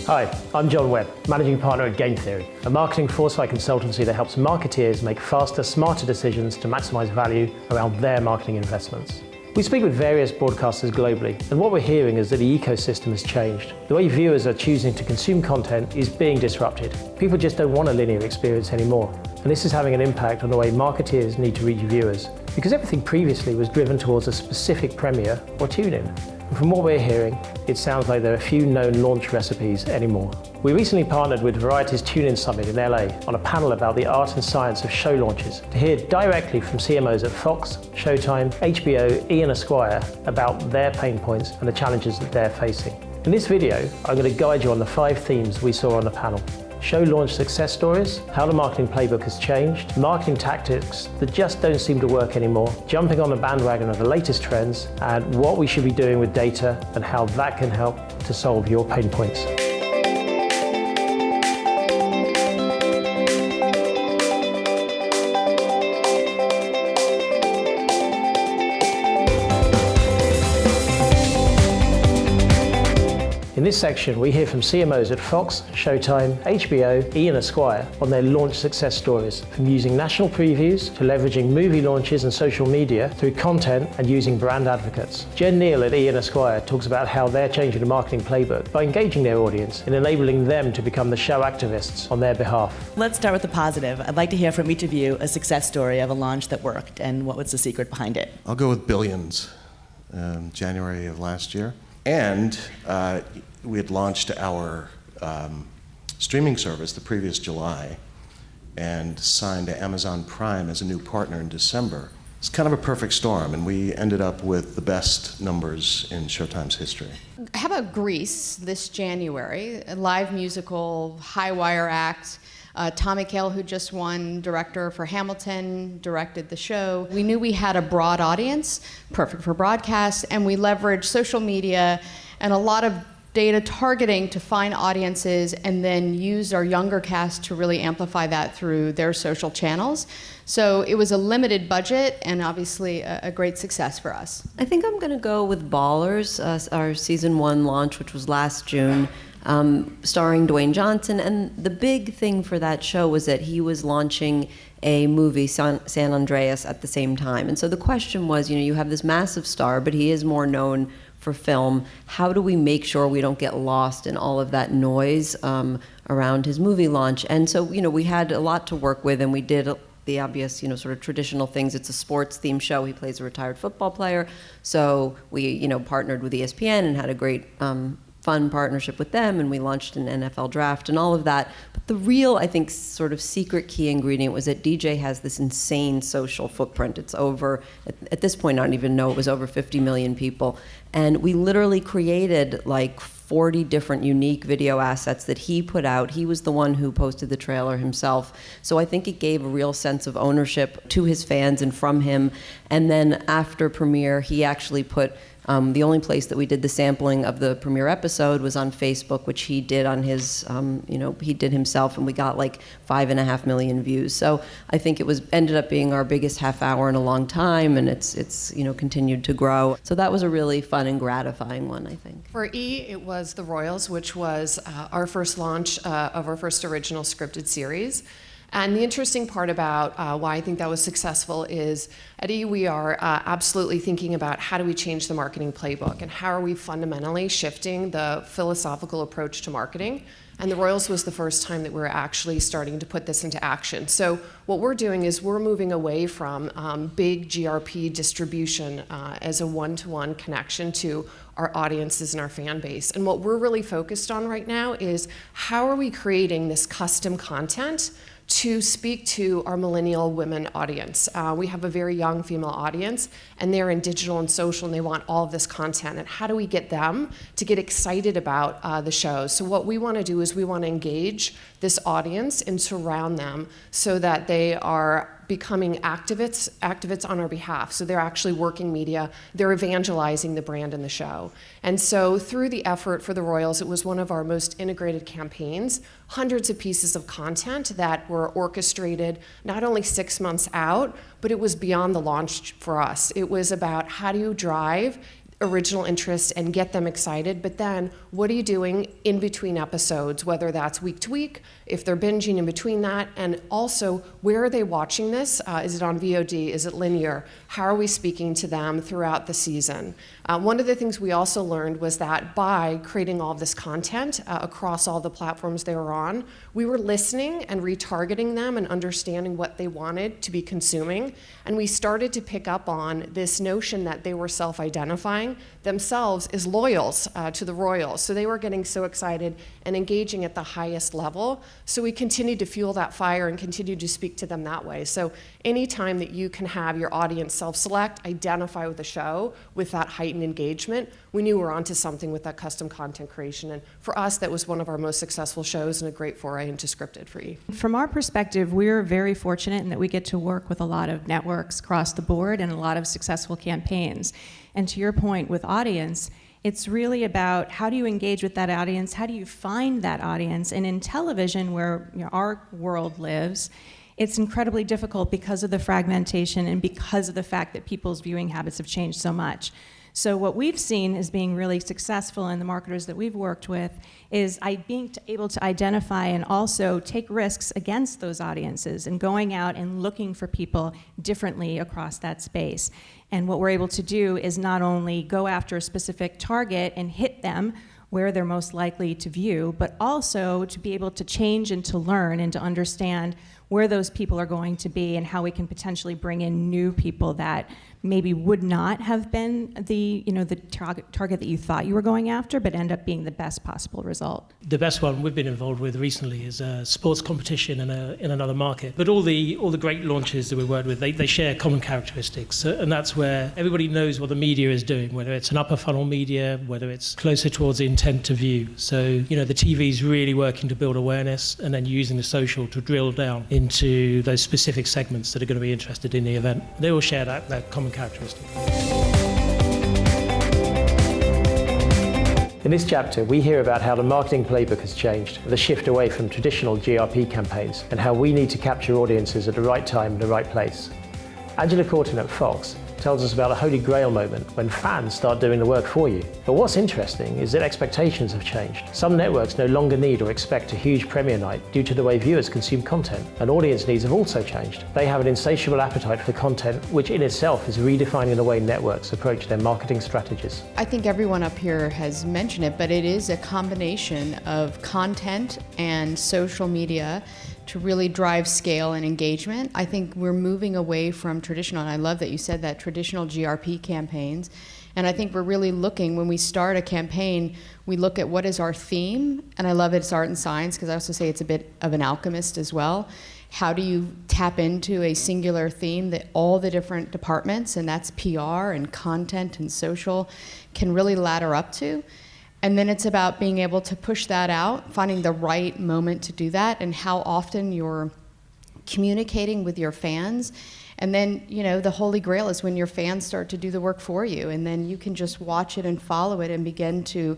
Hi, I'm Jon Webb, Managing Partner at Game Theory, a marketing foresight consultancy that helps marketeers make faster, smarter decisions to maximize value around their marketing investments. We speak with various broadcasters globally, and what we're hearing is that the ecosystem has changed. The way viewers are choosing to consume content is being disrupted. People just don't want a linear experience anymore, and this is having an impact on the way marketeers need to reach viewers, because everything previously was driven towards a specific premiere or tune-in. And from what we're hearing, it sounds like there are few known launch recipes anymore. We recently partnered with Variety's Tune-In Summit in LA on a panel about the art and science of show launches to hear directly from CMOs at Fox, Showtime, HBO, E! and Esquire about their pain points and the challenges that they're facing. In this video, I'm going to guide you on the 5 themes we saw on the panel. Show launch success stories, how the marketing playbook has changed, marketing tactics that just don't seem to work anymore, jumping on the bandwagon of the latest trends, and what we should be doing with data and how that can help to solve your pain points. In this section, we hear from CMOs at Fox, Showtime, HBO, E! and Esquire on their launch success stories, from using national previews to leveraging movie launches and social media through content and using brand advocates. Jen Neal at E! and Esquire talks about how they're changing the marketing playbook by engaging their audience and enabling them to become the show activists on their behalf. Let's start with the positive. I'd like to hear from each of you a success story of a launch that worked, and what was the secret behind it? I'll go with Billions, January of last year. And we had launched our streaming service the previous July and signed to Amazon Prime as a new partner in December. It's kind of a perfect storm, and we ended up with the best numbers in Showtime's history. How about Grease this January, a live musical, high-wire act. Tom McHale, who just won director for Hamilton, directed the show. We knew we had a broad audience, perfect for broadcast, and we leveraged social media and a lot of data targeting to find audiences and then use our younger cast to really amplify that through their social channels. So it was a limited budget and obviously a great success for us. I think I'm going to go with Ballers, our season 1 launch, which was last June. Starring Dwayne Johnson, and the big thing for that show was that he was launching a movie, San Andreas, at the same time. And so the question was, you have this massive star, but he is more known for film. How do we make sure we don't get lost in all of that noise around his movie launch? And so, we had a lot to work with, and we did the obvious, sort of traditional things. It's a sports-themed show. He plays a retired football player. So we, partnered with ESPN and had a great fun partnership with them, and we launched an NFL draft and all of that. But the real, I think, sort of secret key ingredient was that DJ has this insane social footprint. It's over, at this point, I don't even know, it was over 50 million people. And we literally created like 40 different unique video assets that he put out. He was the one who posted the trailer himself. So I think it gave a real sense of ownership to his fans and from him. And then after premiere, he actually put the only place that we did the sampling of the premiere episode was on Facebook, which he did on his, he did himself, and we got like 5.5 million views. So I think it ended up being our biggest half hour in a long time, and it's continued to grow. So that was a really fun and gratifying one, I think. For E! It was The Royals, which was our first launch of our first original scripted series. And the interesting part about why I think that was successful is at E! We are absolutely thinking about how do we change the marketing playbook and how are we fundamentally shifting the philosophical approach to marketing. And The Royals was the first time that we were actually starting to put this into action. So what we're doing is we're moving away from big GRP distribution as a one-to-one connection to our audiences and our fan base. And what we're really focused on right now is how are we creating this custom content to speak to our millennial women audience. We have a very young female audience, and they're in digital and social, and they want all of this content. And how do we get them to get excited about the shows? So what we want to do is we want to engage this audience and surround them so that they are becoming activists on our behalf. So they're actually working media, they're evangelizing the brand and the show. And so through the effort for the Royals, it was one of our most integrated campaigns, hundreds of pieces of content that were orchestrated not only 6 months out, but it was beyond the launch for us. It was about how do you drive original interest and get them excited, but then what are you doing in between episodes, whether that's week to week, if they're binging in between that, and also where are they watching this? Is it on VOD? Is it linear? How are we speaking to them throughout the season? One of the things we also learned was that by creating all of this content across all the platforms they were on, we were listening and retargeting them and understanding what they wanted to be consuming, and we started to pick up on this notion that they were self-identifying themselves as loyals to the Royals. So they were getting so excited and engaging at the highest level. So we continued to fuel that fire and continued to speak to them that way. So anytime that you can have your audience self-select, identify with the show with that heightened engagement, we knew we were onto something with that custom content creation. And for us, that was one of our most successful shows and a great foray into scripted for E! From our perspective, we're very fortunate in that we get to work with a lot of networks across the board and a lot of successful campaigns. And to your point with audience, it's really about how do you engage with that audience, how do you find that audience, and in television, where our world lives, it's incredibly difficult because of the fragmentation and because of the fact that people's viewing habits have changed so much. So what we've seen as being really successful in the marketers that we've worked with is being able to identify and also take risks against those audiences and going out and looking for people differently across that space. And what we're able to do is not only go after a specific target and hit them where they're most likely to view, but also to be able to change and to learn and to understand where those people are going to be and how we can potentially bring in new people that maybe would not have been the target that you thought you were going after, but end up being the best possible result. The best one we've been involved with recently is a sports competition in another market. But all the great launches that we worked with, they share common characteristics, and that's where everybody knows what the media is doing, whether it's an upper funnel media, whether it's closer towards the intent to view. So the TV is really working to build awareness, and then using the social to drill down into those specific segments that are going to be interested in the event. They all share that common characteristic. In this chapter, we hear about how the marketing playbook has changed, the shift away from traditional GRP campaigns, and how we need to capture audiences at the right time and the right place. Angela Corton at Fox tells us about a holy grail moment when fans start doing the work for you. But what's interesting is that expectations have changed. Some networks no longer need or expect a huge premiere night due to the way viewers consume content, and audience needs have also changed. They have an insatiable appetite for content, which in itself is redefining the way networks approach their marketing strategies. I think everyone up here has mentioned it, but it is a combination of content and social media to really drive scale and engagement. I think we're moving away from traditional, and I love that you said that, traditional GRP campaigns. And I think we're really looking, when we start a campaign, we look at what is our theme, and I love it's art and science, because I also say it's a bit of an alchemist as well. How do you tap into a singular theme that all the different departments, and that's PR and content and social, can really ladder up to? And then it's about being able to push that out, finding the right moment to do that, and how often you're communicating with your fans. And then, the holy grail is when your fans start to do the work for you, and then you can just watch it and follow it and begin to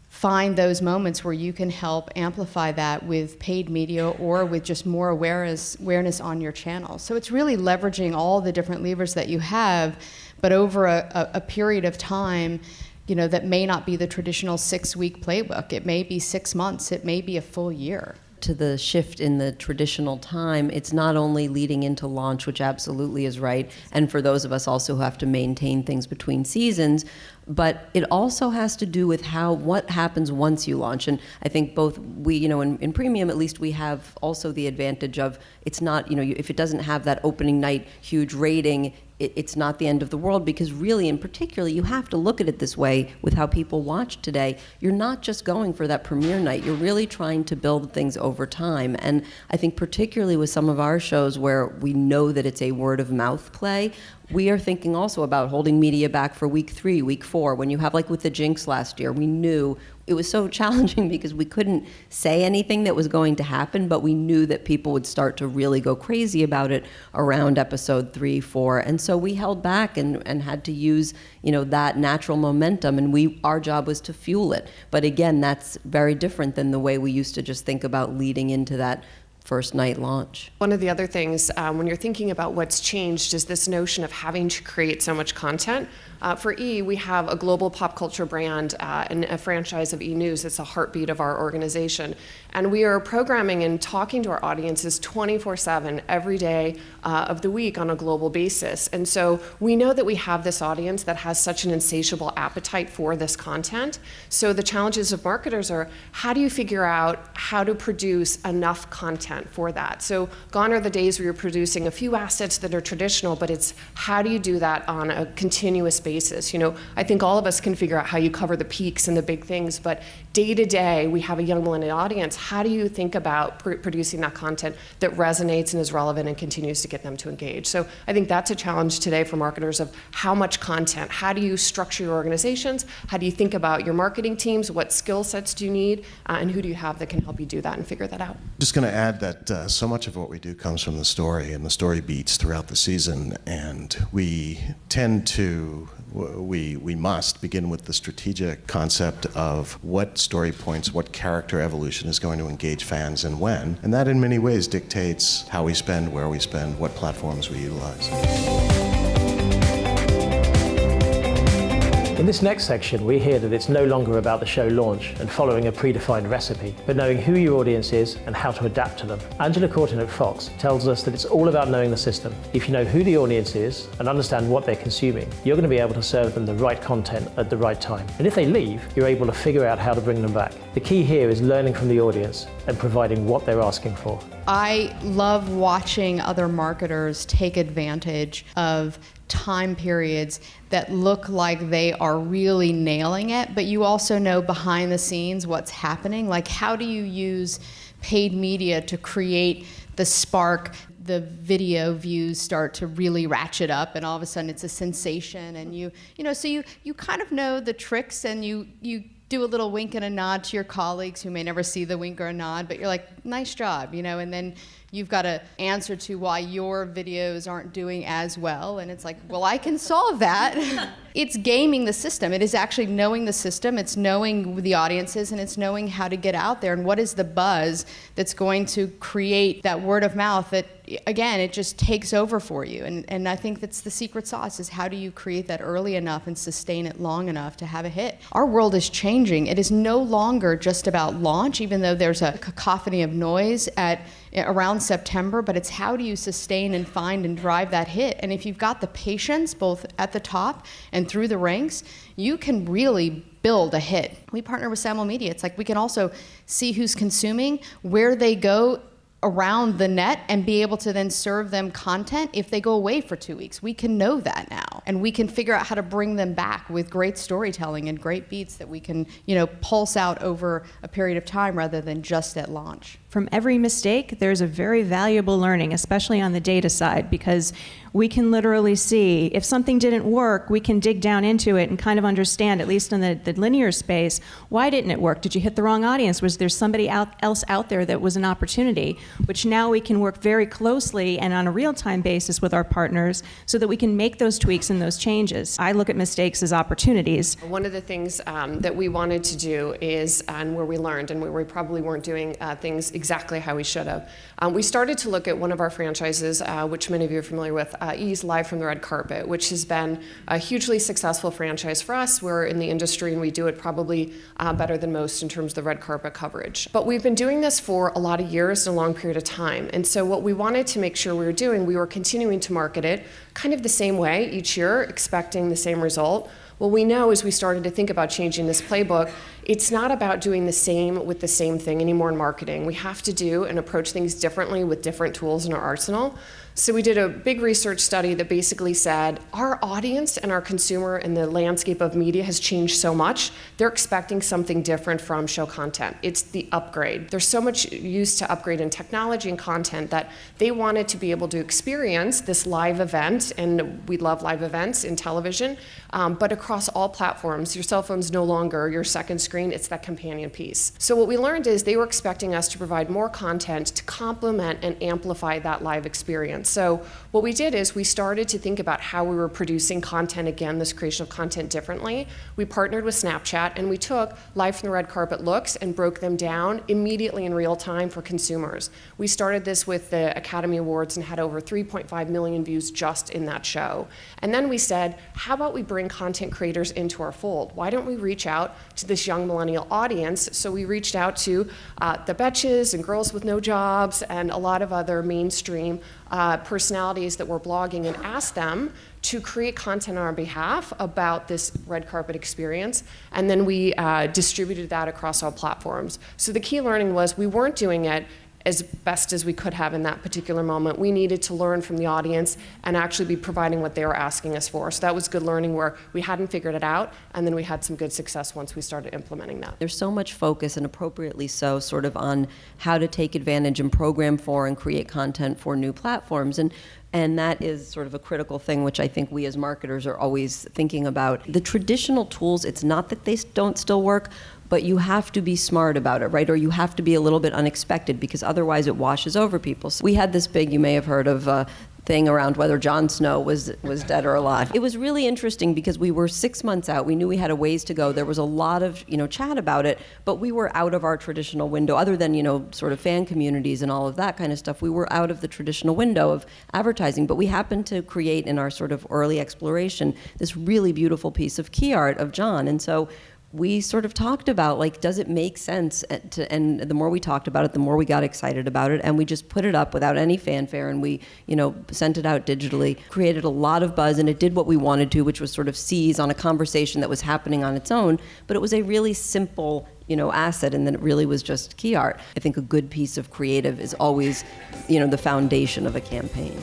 find those moments where you can help amplify that with paid media or with just more awareness on your channel. So it's really leveraging all the different levers that you have, but over a period of time, that may not be the traditional 6-week playbook. It may be 6 months. It may be a full year. To the shift in the traditional time, it's not only leading into launch, which absolutely is right, and for those of us also who have to maintain things between seasons, but it also has to do with what happens once you launch. And I think both we, in premium at least, we have also the advantage of it's not, if it doesn't have that opening night huge rating, it's not the end of the world, because really, in particular, you have to look at it this way with how people watch today. You're not just going for that premiere night. You're really trying to build things over time. And I think particularly with some of our shows where we know that it's a word of mouth play, we are thinking also about holding media back for week 3, week 4. When you have, like with the Jinx last year, we knew it was so challenging because we couldn't say anything that was going to happen, but we knew that people would start to really go crazy about it around episode 3, 4. And so we held back and had to use, that natural momentum, and our job was to fuel it. But again, that's very different than the way we used to just think about leading into that first night launch. One of the other things, when you're thinking about what's changed, is this notion of having to create so much content. For E, we have a global pop culture brand and a franchise of E! News. It's a heartbeat of our organization. And we are programming and talking to our audiences 24/7 every day of the week on a global basis. And so we know that we have this audience that has such an insatiable appetite for this content. So the challenges of marketers are, how do you figure out how to produce enough content for that? So gone are the days where you're producing a few assets that are traditional, but it's how do you do that on a continuous basis? You know, I think all of us can figure out how you cover the peaks and the big things, but day to day, we have a young millennial audience. How do you think about producing that content that resonates and is relevant and continues to get them to engage? So I think that's a challenge today for marketers of how much content, how do you structure your organizations, how do you think about your marketing teams, what skill sets do you need, and who do you have that can help you do that and figure that out? Just going to add that so much of what we do comes from the story and the story beats throughout the season, and we tend to, we must begin with the strategic concept of what story points, what character evolution is going to engage fans and when, and that in many ways dictates how we spend, where we spend, what platforms we utilize. In this next section, we hear that it's no longer about the show launch and following a predefined recipe, but knowing who your audience is and how to adapt to them. Angela Courtin at Fox tells us that it's all about knowing the system. If you know who the audience is and understand what they're consuming, you're going to be able to serve them the right content at the right time. And if they leave, you're able to figure out how to bring them back. The key here is learning from the audience and providing what they're asking for. I love watching other marketers take advantage of time periods that look like they are really nailing it, but you also know behind the scenes what's happening. Like, how do you use paid media to create the spark? The video views start to really ratchet up, and all of a sudden it's a sensation, and you know, so you kind of know the tricks, and you do a little wink and a nod to your colleagues who may never see the wink or a nod, but you're like, nice job, you know, and then you've got to answer to why your videos aren't doing as well, and it's like, well, I can solve that. It's gaming the system. It is actually knowing the system, it's knowing the audiences, and it's knowing how to get out there, and what is the buzz that's going to create that word of mouth that, again, it just takes over for you. And I think that's the secret sauce, is how do you create that early enough and sustain it long enough to have a hit. Our world is changing. It is no longer just about launch, even though there's a cacophony of noise around September, but it's how do you sustain and find and drive that hit. And if you've got the patience, both at the top and through the ranks, you can really build a hit. We partner with CMO Media. It's like we can also see who's consuming, where they go around the net, and be able to then serve them content if they go away for 2 weeks. We can know that now, and we can figure out how to bring them back with great storytelling and great beats that we can, you know, pulse out over a period of time rather than just at launch. From every mistake, there's a very valuable learning, especially on the data side, because we can literally see if something didn't work, we can dig down into it and kind of understand, at least in the linear space, why didn't it work? Did you hit the wrong audience? Was there somebody else out there that was an opportunity? Which now we can work very closely and on a real-time basis with our partners so that we can make those tweaks and those changes. I look at mistakes as opportunities. One of the things that we wanted to do is, and where we learned and where we probably weren't doing things exactly how we should have, we started to look at one of our franchises, which many of you are familiar with, E's Live from the Red Carpet, which has been a hugely successful franchise for us. We're in the industry and we do it probably better than most in terms of the red carpet coverage. But we've been doing this for a lot of years and a long period of time. And so what we wanted to make sure we were doing, we were continuing to market it kind of the same way each year, expecting the same result. What we know as we started to think about changing this playbook, it's not about doing the same with the same thing anymore in marketing. We have to do and approach things differently with different tools in our arsenal. So we did a big research study that basically said our audience and our consumer and the landscape of media has changed so much, they're expecting something different from show content. It's the upgrade. There's so much used to upgrade in technology and content that they wanted to be able to experience this live event, and we love live events in television, but across all platforms. Your cell phone's no longer your second screen, it's that companion piece. So what we learned is they were expecting us to provide more content to complement and amplify that live experience. experience. So what we did is we started to think about how we were producing content again, this creation of content differently. We partnered with Snapchat and we took live from the red carpet looks and broke them down immediately in real time for consumers. We started this with the Academy Awards and had over 3.5 million views just in that show. And then we said, how about we bring content creators into our fold? Why don't we reach out to this young millennial audience? So we reached out to the Betches and Girls with No Jobs and a lot of other mainstream personalities that were blogging and asked them to create content on our behalf about this red carpet experience. And then we distributed that across all platforms. So the key learning was we weren't doing it as best as we could have in that particular moment. We needed to learn from the audience and actually be providing what they were asking us for. So that was good learning where we hadn't figured it out, and then we had some good success once we started implementing that. There's so much focus, and appropriately so, sort of on how to take advantage and program for and create content for new platforms. And that is sort of a critical thing, which I think we as marketers are always thinking about. The traditional tools, it's not that they don't still work, but you have to be smart about it, right? Or you have to be a little bit unexpected, because otherwise it washes over people. So we had this big, you may have heard of, thing around whether Jon Snow was dead or alive. It was really interesting because we were 6 months out. We knew we had a ways to go. There was a lot of, chat about it, but we were out of our traditional window, other than, sort of fan communities and all of that kind of stuff. We were out of the traditional window of advertising, but we happened to create in our sort of early exploration this really beautiful piece of key art of Jon. And so we sort of talked about, like, does it make sense? And the more we talked about it, the more we got excited about it. And we just put it up without any fanfare, and we, sent it out digitally, created a lot of buzz, and it did what we wanted to, which was sort of seize on a conversation that was happening on its own. But it was a really simple, asset, and then it really was just key art. I think a good piece of creative is always, the foundation of a campaign.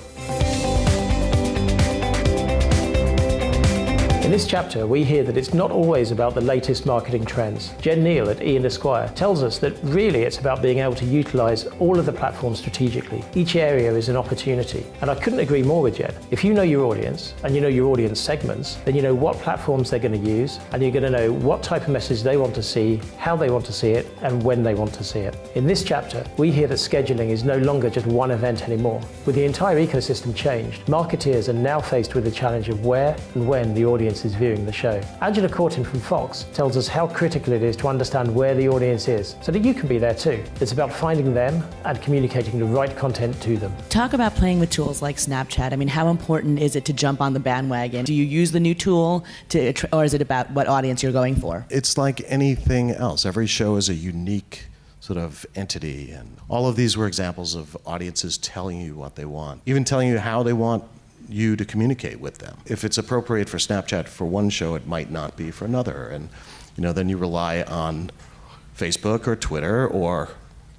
In this chapter, we hear that it's not always about the latest marketing trends. Jen Neal at Esquire tells us that really it's about being able to utilize all of the platforms strategically. Each area is an opportunity. And I couldn't agree more with Jen. If you know your audience, and you know your audience segments, then you know what platforms they're going to use, and you're going to know what type of message they want to see, how they want to see it, and when they want to see it. In this chapter, we hear that scheduling is no longer just one event anymore. With the entire ecosystem changed, marketeers are now faced with the challenge of where and when the audience is viewing the show. Angela Courtin from Fox tells us how critical it is to understand where the audience is so that you can be there too. It's about finding them and communicating the right content to them. Talk about playing with tools like Snapchat. I mean, how important is it to jump on the bandwagon? Do you use the new tool or is it about what audience you're going for? It's like anything else. Every show is a unique sort of entity, and all of these were examples of audiences telling you what they want, even telling you how they want you to communicate with them. If it's appropriate for Snapchat for one show, it might not be for another. And then you rely on Facebook or Twitter or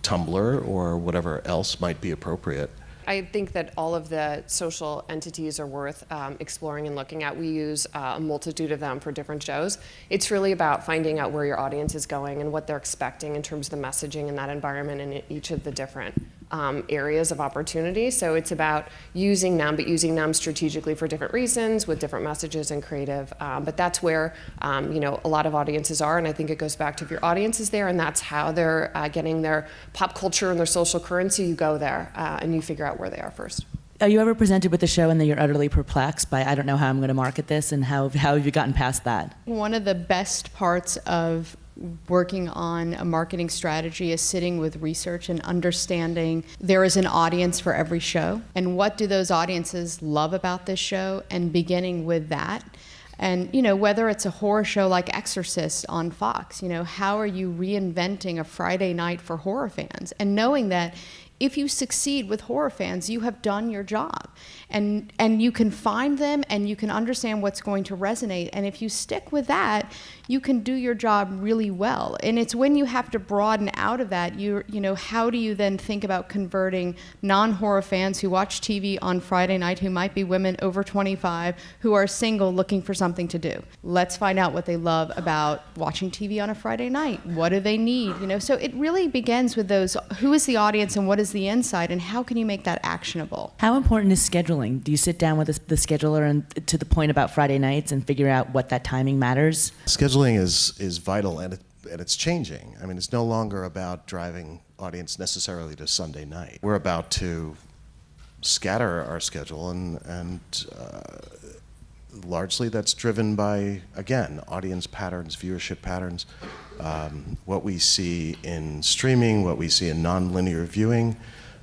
Tumblr or whatever else might be appropriate. I think that all of the social entities are worth exploring and looking at. We use a multitude of them for different shows. It's really about finding out where your audience is going and what they're expecting in terms of the messaging in that environment in each of the different areas of opportunity. So it's about using them, but using them strategically for different reasons with different messages and creative. But that's where a lot of audiences are, and I think it goes back to if your audience is there and that's how they're getting their pop culture and their social currency, you go there and you figure out where they are first. Are you ever presented with a show and then you're utterly perplexed by, I don't know how I'm going to market this, and how have you gotten past that? One of the best parts of working on a marketing strategy is sitting with research and understanding there is an audience for every show, and what do those audiences love about this show, and beginning with that. And whether it's a horror show like Exorcist on Fox, how are you reinventing a Friday night for horror fans, and knowing that if you succeed with horror fans, you have done your job. And you can find them and you can understand what's going to resonate. And if you stick with that, you can do your job really well. And it's when you have to broaden out of that, how do you then think about converting non-horror fans who watch TV on Friday night, who might be women over 25, who are single looking for something to do? Let's find out what they love about watching TV on a Friday night. What do they need? So it really begins with those, who is the audience and what is the insight, and how can you make that actionable? How important is scheduling? Do you sit down with the scheduler and to the point about Friday nights and figure out what that timing matters? Scheduling is vital, and it's changing. I mean, it's no longer about driving audience necessarily to Sunday night. We're about to scatter our schedule, and largely that's driven by, again, audience patterns, viewership patterns, what we see in streaming, what we see in nonlinear viewing.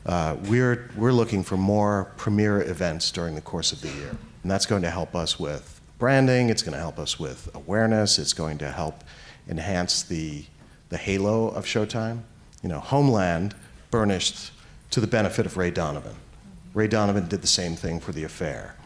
We're looking for more premier events during the course of the year, and that's going to help us with branding, it's going to help us with awareness, it's going to help enhance the halo of Showtime. You know, Homeland burnished to the benefit of Ray Donovan. Ray Donovan did the same thing for The Affair.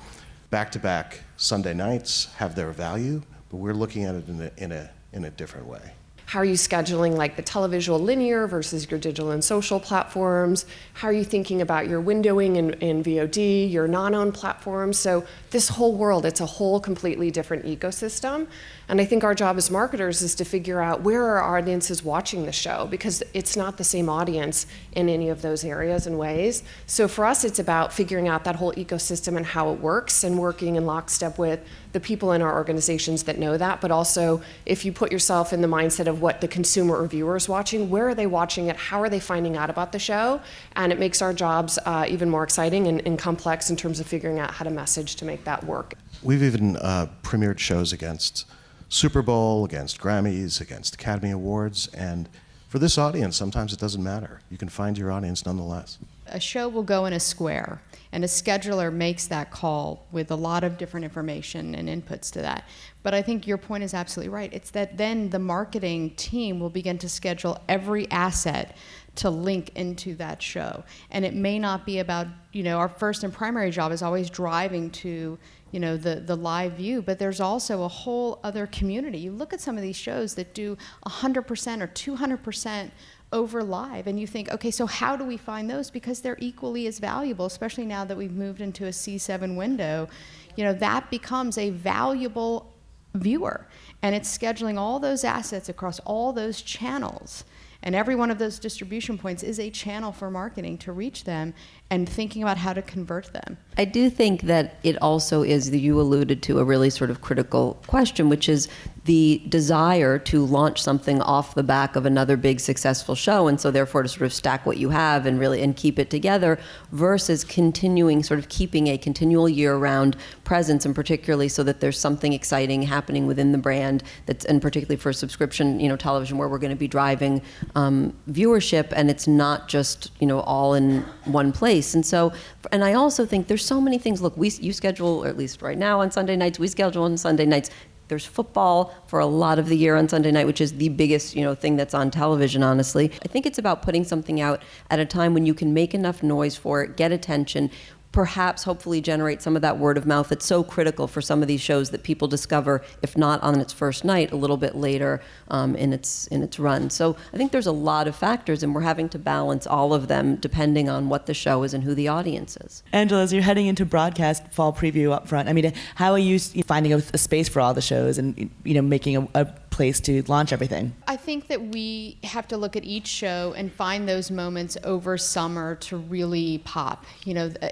Back-to-back Sunday nights have their value, but we're looking at it in a different way. How are you scheduling like the televisual linear versus your digital and social platforms? How are you thinking about your windowing in VOD, your non-owned platforms? So this whole world, it's a whole completely different ecosystem. And I think our job as marketers is to figure out where are our audiences watching the show, because it's not the same audience in any of those areas and ways. So for us, it's about figuring out that whole ecosystem and how it works, and working in lockstep with the people in our organizations that know that, but also if you put yourself in the mindset of what the consumer or viewer is watching, where are they watching it, how are they finding out about the show, and it makes our jobs even more exciting and complex in terms of figuring out how to message to make that work. We've even premiered shows against Super Bowl, against Grammys, against Academy Awards, and for this audience, sometimes it doesn't matter. You can find your audience nonetheless. A show will go in a square, and a scheduler makes that call with a lot of different information and inputs to that. But I think your point is absolutely right. It's that then the marketing team will begin to schedule every asset to link into that show. And it may not be about, our first and primary job is always driving to, the live view, but there's also a whole other community. You look at some of these shows that do 100% or 200% over live, and you think, okay, so how do we find those? Because they're equally as valuable, especially now that we've moved into a C7 window. That becomes a valuable viewer, and it's scheduling all those assets across all those channels. And every one of those distribution points is a channel for marketing to reach them, and thinking about how to convert them. I do think that it also is, that you alluded to, a really sort of critical question, which is the desire to launch something off the back of another big successful show, and so therefore to sort of stack what you have and keep it together, versus continuing, sort of keeping a continual year-round presence, and particularly so that there's something exciting happening within the brand, and particularly for subscription, television, where we're going to be driving viewership, and it's not just all in one place. And so, and I also think there's so many things. Look, you schedule, or at least right now on Sunday nights, we schedule on Sunday nights. There's football for a lot of the year on Sunday night, which is the biggest, thing that's on television, honestly. I think it's about putting something out at a time when you can make enough noise for it, get attention, perhaps hopefully generate some of that word of mouth that's so critical for some of these shows that people discover, if not on its first night, a little bit later in its run. So I think there's a lot of factors, and we're having to balance all of them depending on what the show is and who the audience is. Angela, as you're heading into broadcast fall preview up front, how are you finding a space for all the shows and making a place to launch everything? I think that we have to look at each show and find those moments over summer to really pop.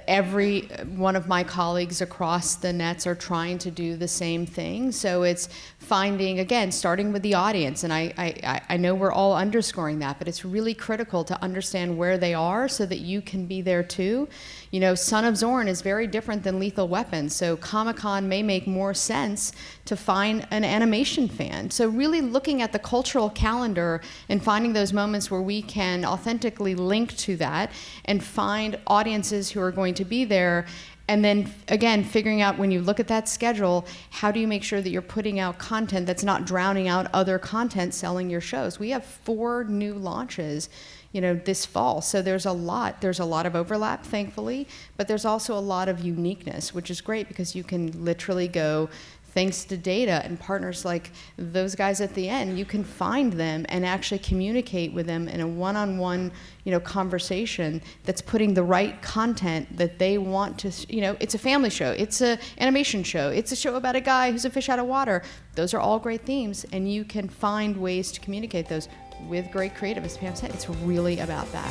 Every one of my colleagues across the nets are trying to do the same thing. So it's finding, again, starting with the audience. And I know we're all underscoring that, but it's really critical to understand where they are so that you can be there too. Son of Zorn is very different than Lethal Weapon. So Comic-Con may make more sense to find an animation fan. So really looking at the cultural calendar and finding those moments where we can authentically link to that and find audiences who are going to be there. And then, again, figuring out, when you look at that schedule, how do you make sure that you're putting out content that's not drowning out other content selling your shows? We have 4 new launches, this fall. So there's a lot of overlap, thankfully, but there's also a lot of uniqueness, which is great because you can literally go, thanks to data and partners like those guys at the end, you can find them and actually communicate with them in a one-on-one, conversation that's putting the right content that they want to, it's a family show, it's an animation show, it's a show about a guy who's a fish out of water. Those are all great themes, and you can find ways to communicate those with great creative. As Pam said, it's really about that.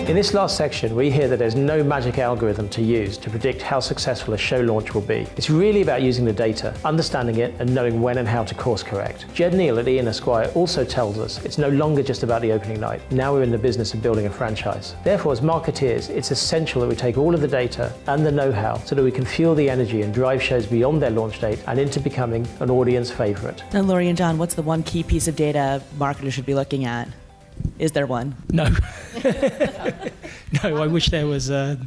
In this last section, we hear that there's no magic algorithm to use to predict how successful a show launch will be. It's really about using the data, understanding it, and knowing when and how to course correct. Jed Neal at Esquire also tells us it's no longer just about the opening night. Now we're in the business of building a franchise. Therefore, as marketeers, it's essential that we take all of the data and the know-how so that we can fuel the energy and drive shows beyond their launch date and into becoming an audience favorite. Now, Laurie and John, what's the one key piece of data marketers should be looking at? Is there one? No. No, I wish there was, I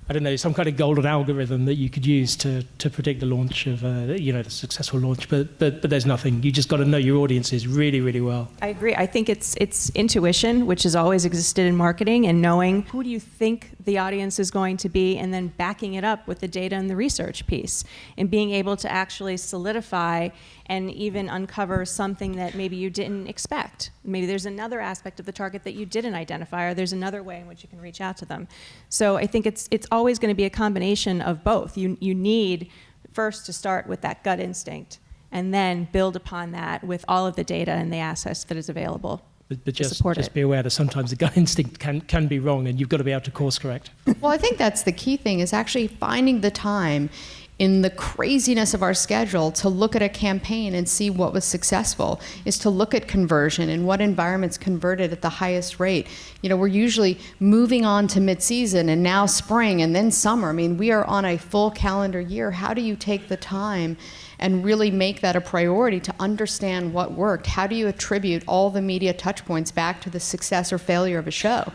don't know, some kind of golden algorithm that you could use to predict the launch of, the successful launch. But there's nothing. You just got to know your audiences really, really well. I agree. I think it's intuition, which has always existed in marketing, and knowing who do you think the audience is going to be, and then backing it up with the data and the research piece, and being able to actually solidify and even uncover something that maybe you didn't expect. Maybe there's another aspect of the target that you didn't identify, or there's another way in which you can reach out to them. So I think it's always going to be a combination of both. You need first to start with that gut instinct, and then build upon that with all of the data and the assets that is available. But just be aware that sometimes the gut instinct can be wrong, and you've got to be able to course correct. Well, I think that's the key thing, is actually finding the time in the craziness of our schedule to look at a campaign and see what was successful, is to look at conversion and what environments converted at the highest rate. We're usually moving on to mid-season and now spring and then summer. I mean, we are on a full calendar year. How do you take the time and really make that a priority to understand what worked? How do you attribute all the media touch points back to the success or failure of a show?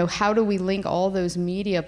How do we link all those media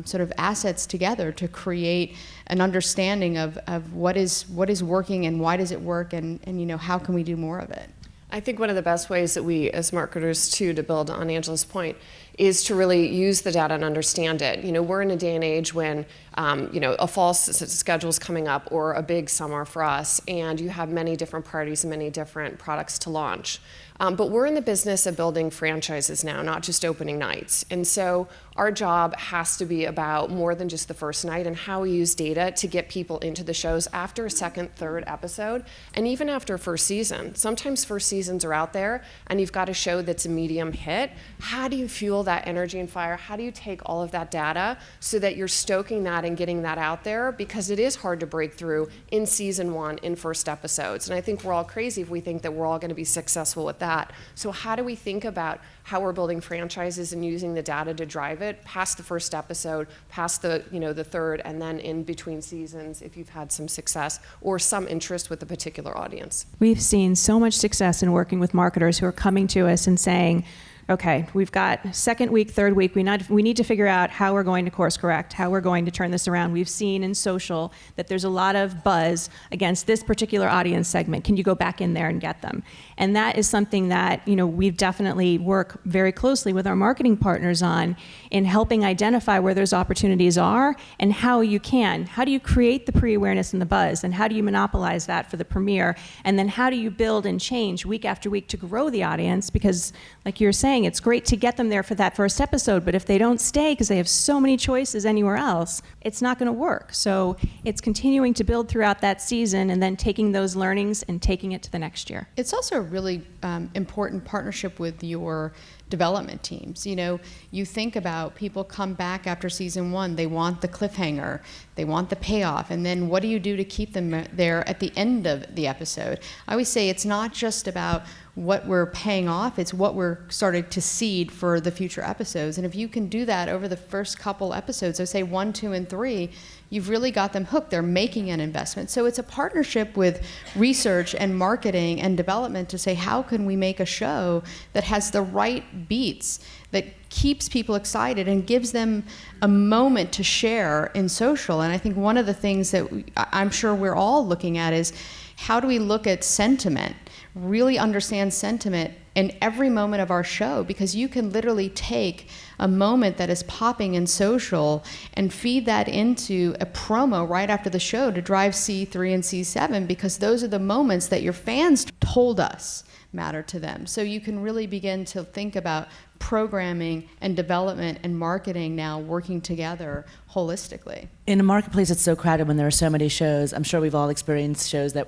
sort of assets together to create an understanding of what is working and why does it work, and how can we do more of it? I think one of the best ways that we as marketers too, to build on Angela's point, is to really use the data and understand it. We're in a day and age when a fall schedule is coming up, or a big summer for us, and you have many different parties and many different products to launch. But we're in the business of building franchises now, not just opening nights. And so our job has to be about more than just the first night, and how we use data to get people into the shows after a second, third episode, and even after first season. Sometimes first seasons are out there and you've got a show that's a medium hit. How do you fuel that energy and fire? How do you take all of that data so that you're stoking that and getting that out there? Because it is hard to break through in season one, in first episodes. And I think we're all crazy if we think that we're all going to be successful with that. So how do we think about how we're building franchises and using the data to drive it past the first episode, past the the third, and then in between seasons if you've had some success or some interest with a particular audience? We've seen so much success in working with marketers who are coming to us and saying, okay, we've got second week, third week, we need to figure out how we're going to course correct, how we're going to turn this around. We've seen in social that there's a lot of buzz against this particular audience segment. Can you go back in there and get them? And that is something that we've definitely worked very closely with our marketing partners on, in helping identify where those opportunities are and how you can. How do you create the pre-awareness and the buzz, and how do you monopolize that for the premiere? And then how do you build and change week after week to grow the audience? Because like you're saying, it's great to get them there for that first episode, but if they don't stay because they have so many choices anywhere else, it's not going to work. So it's continuing to build throughout that season, and then taking those learnings and taking it to the next year. It's also a really important partnership with your development teams. You think about people come back after season one, they want the cliffhanger, they want the payoff, and then what do you do to keep them there at the end of the episode? I always say it's not just about what we're paying off, it's what we're starting to seed for the future episodes. And if you can do that over the first couple episodes, so say 1, 2, and 3, you've really got them hooked. They're making an investment. So it's a partnership with research and marketing and development to say, how can we make a show that has the right beats, that keeps people excited and gives them a moment to share in social? And I think one of the things that I'm sure we're all looking at is, how do we look at sentiment, really understand sentiment in every moment of our show? Because you can literally take a moment that is popping in social and feed that into a promo right after the show to drive C3 and C7, because those are the moments that your fans told us matter to them. So you can really begin to think about programming and development and marketing now working together holistically. In a marketplace that's so crowded, when there are so many shows, I'm sure we've all experienced shows that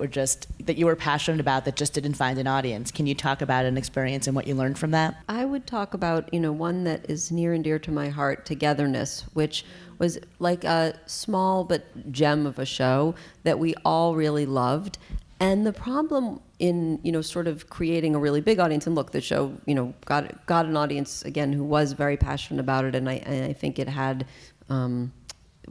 you were passionate about that just didn't find an audience. Can you talk about an experience and what you learned from that? I would talk about one that is near and dear to my heart, Togetherness, which was like a small but gem of a show that we all really loved. And the problem in, sort of creating a really big audience, and look, the show, got an audience, again, who was very passionate about it, and I think it had,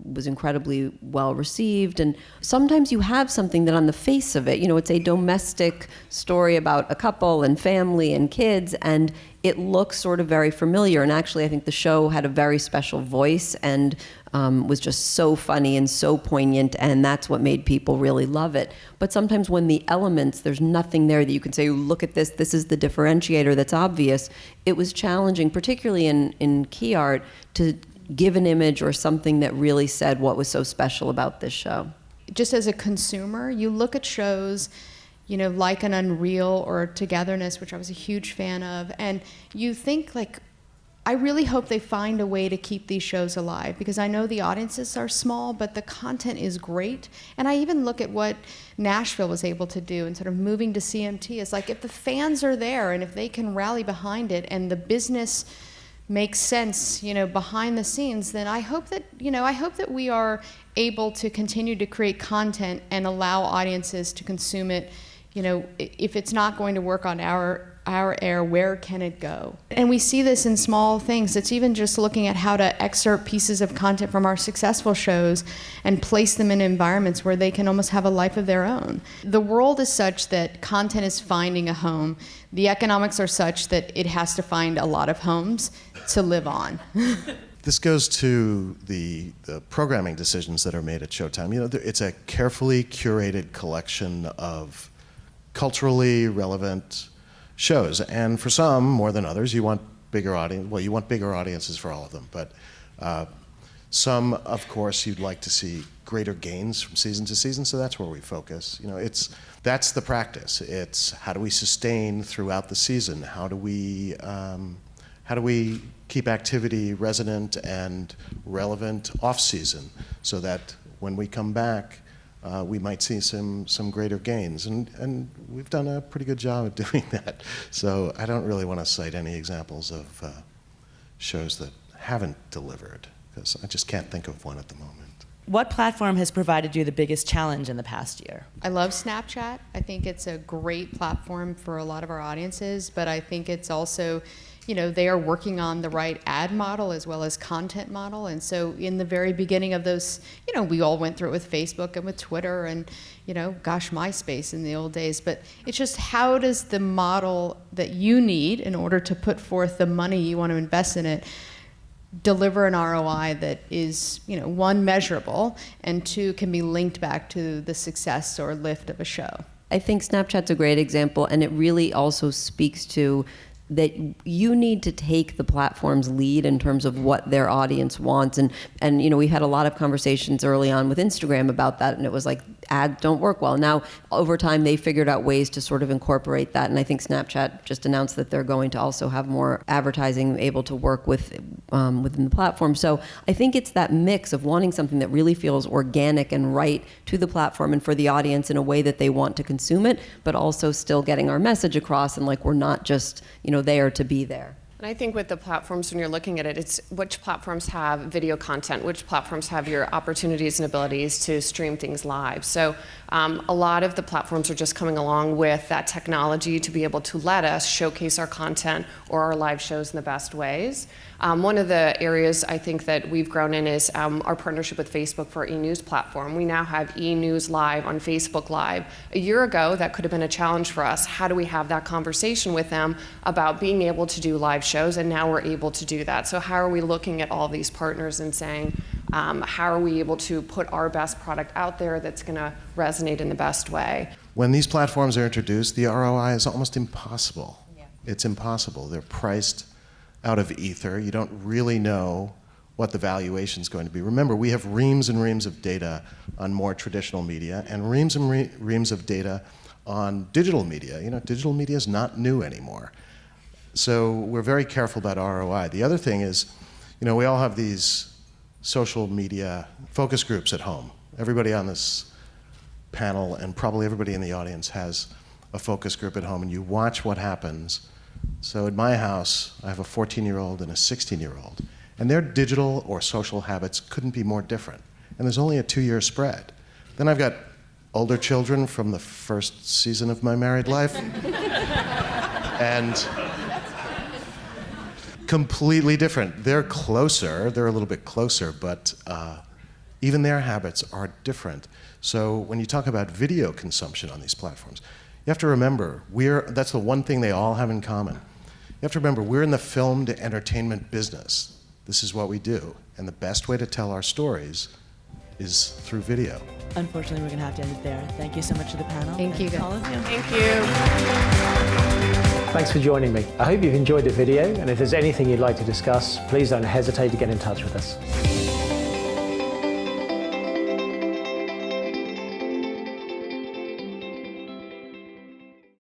was incredibly well received. And sometimes you have something that on the face of it, it's a domestic story about a couple and family and kids, and it looks sort of very familiar. And actually, I think the show had a very special voice and was just so funny and so poignant, and that's what made people really love it. But sometimes when the elements, there's nothing there that you can say, look at this, this is the differentiator that's obvious. It was challenging, particularly in key art, to give an image or something that really said what was so special about this show. Just as a consumer, you look at shows, like an Unreal or Togetherness, which I was a huge fan of, and you think, like, I really hope they find a way to keep these shows alive, because I know the audiences are small, but the content is great. And I even look at what Nashville was able to do and sort of moving to CMT. It's like, if the fans are there and if they can rally behind it and the business makes sense, behind the scenes, then I hope that we are able to continue to create content and allow audiences to consume it. If it's not going to work on our air, where can it go? And we see this in small things. It's even just looking at how to excerpt pieces of content from our successful shows and place them in environments where they can almost have a life of their own. The world is such that content is finding a home. The economics are such that it has to find a lot of homes to live on. This goes to the programming decisions that are made at Showtime. It's a carefully curated collection of culturally relevant shows, and for some more than others, you want bigger audience. Well, you want bigger audiences for all of them, but some, of course, you'd like to see greater gains from season to season. So that's where we focus. That's the practice. It's how do we sustain throughout the season? How do we keep activity resonant and relevant off season, so that when we come back, we might see some greater gains, and we've done a pretty good job at doing that. So I don't really want to cite any examples of shows that haven't delivered, because I just can't think of one at the moment. What platform has provided you the biggest challenge in the past year? I love Snapchat. I think it's a great platform for a lot of our audiences, but I think it's also, they are working on the right ad model as well as content model. And so in the very beginning of those, we all went through it with Facebook and with Twitter and, MySpace in the old days. But it's just, how does the model that you need in order to put forth the money you want to invest in it deliver an ROI that is, one, measurable, and two, can be linked back to the success or lift of a show? I think Snapchat's a great example, and it really also speaks to that you need to take the platform's lead in terms of what their audience wants. And we had a lot of conversations early on with Instagram about that, and it was like, ads don't work well. Now, over time, they figured out ways to sort of incorporate that, and I think Snapchat just announced that they're going to also have more advertising able to work with within the platform. So I think it's that mix of wanting something that really feels organic and right to the platform and for the audience in a way that they want to consume it, but also still getting our message across, and like, we're not just, there to be there. And I think with the platforms, when you're looking at it, it's which platforms have video content, which platforms have your opportunities and abilities to stream things live. So a lot of the platforms are just coming along with that technology to be able to let us showcase our content or our live shows in the best ways. One of the areas I think that we've grown in is our partnership with Facebook for our e-news platform. We now have e-news live on Facebook Live. A year ago, that could have been a challenge for us. How do we have that conversation with them about being able to do live shows? And now we're able to do that. So how are we looking at all these partners and saying, how are we able to put our best product out there that's going to resonate in the best way? When these platforms are introduced, the ROI is almost impossible. Yeah. It's impossible. They're priced out of ether. You don't really know what the valuation is going to be. Remember, we have reams and reams of data on more traditional media and reams and reams of data on digital media. Digital media is not new anymore. So we're very careful about ROI. The other thing is, we all have these social media focus groups at home. Everybody on this panel and probably everybody in the audience has a focus group at home, and you watch what happens So in my house, I have a 14-year-old and a 16-year-old, and their digital or social habits couldn't be more different. And there's only a 2-year spread. Then I've got older children from the first season of my married life, and completely different. They're closer, they're a little bit closer, but even their habits are different. So when you talk about video consumption on these platforms, you have to remember, that's the one thing they all have in common. You have to remember, we're in the film to entertainment business. This is what we do. And the best way to tell our stories is through video. Unfortunately, we're going to have to end it there. Thank you so much to the panel. Thank you, guys. All of you. Thank you. Thanks for joining me. I hope you've enjoyed the video, and if there's anything you'd like to discuss, please don't hesitate to get in touch with us.